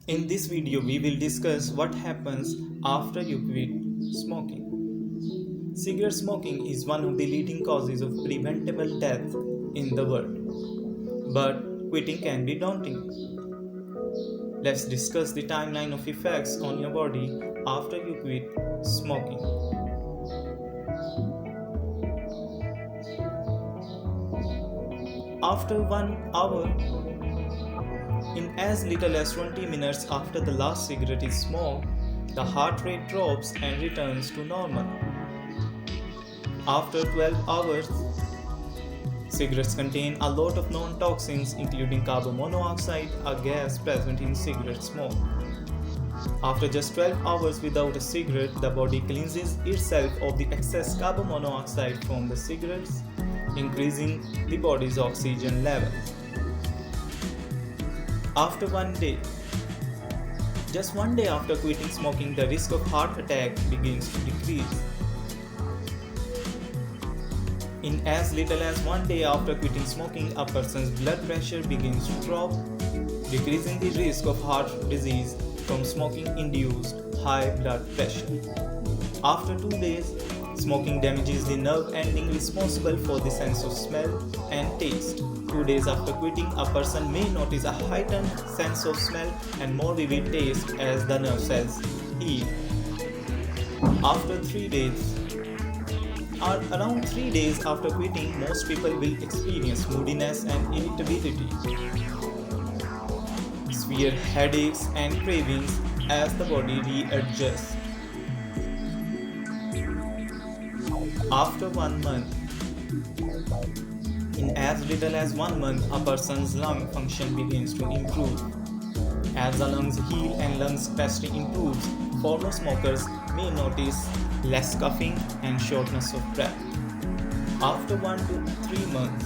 In this video, we will discuss what happens after you quit smoking. Cigarette smoking is one of the leading causes of preventable death in the world, but quitting can be daunting. Let's discuss the timeline of effects on your body after you quit smoking. After 1 hour, in as little as 20 minutes after the last cigarette is smoked, the heart rate drops and returns to normal. After 12 hours, cigarettes contain a lot of known toxins including carbon monoxide, a gas present in cigarette smoke. After just 12 hours without a cigarette, the body cleanses itself of the excess carbon monoxide from the cigarettes, increasing the body's oxygen levels. After 1 day, just 1 day after quitting smoking, the risk of heart attack begins to decrease. In as little as 1 day after quitting smoking, a person's blood pressure begins to drop, decreasing the risk of heart disease from smoking-induced high blood pressure. After 2 days, smoking damages the nerve ending responsible for the sense of smell and taste. 2 days after quitting, a person may notice a heightened sense of smell and more vivid taste as the nerve cells heal. After 3 days, or around 3 days after quitting, most people will experience moodiness and irritability, severe headaches and cravings as the body readjusts. After 1 month, in as little as 1 month, a person's lung function begins to improve. As the lungs heal and lung capacity improves, former smokers may notice less coughing and shortness of breath. After 1 to 3 months,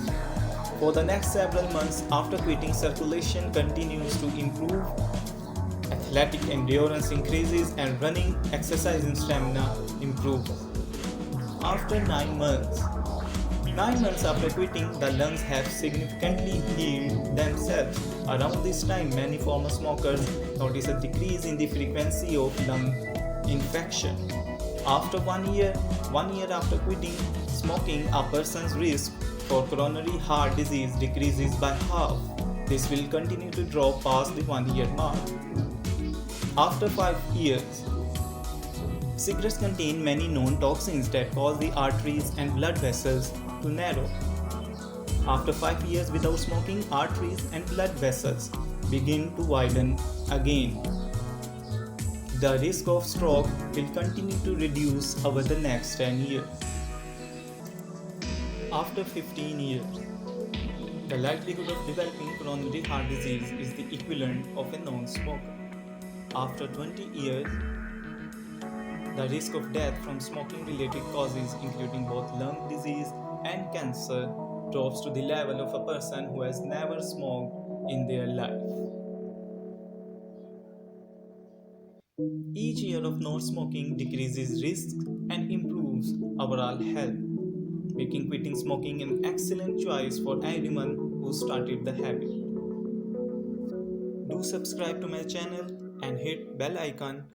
for the next several months after quitting, circulation continues to improve, athletic endurance increases, and running, exercising stamina improves. After 9 months after quitting, the lungs have significantly healed themselves. Around this time, many former smokers notice a decrease in the frequency of lung infection. After 1 year after quitting smoking, a person's risk for coronary heart disease decreases by half. This will continue to drop past the 1 year mark. After 5 years, cigarettes contain many known toxins that cause the arteries and blood vessels to narrow. After 5 years without smoking, arteries and blood vessels begin to widen again. The risk of stroke will continue to reduce over the next 10 years. After 15 years, the likelihood of developing coronary heart disease is the equivalent of a non-smoker. After 20 years, the risk of death from smoking-related causes, including both lung disease and cancer, drops to the level of a person who has never smoked in their life. Each year of non-smoking decreases risk and improves overall health, making quitting smoking an excellent choice for anyone who started the habit. Do subscribe to my channel and hit bell icon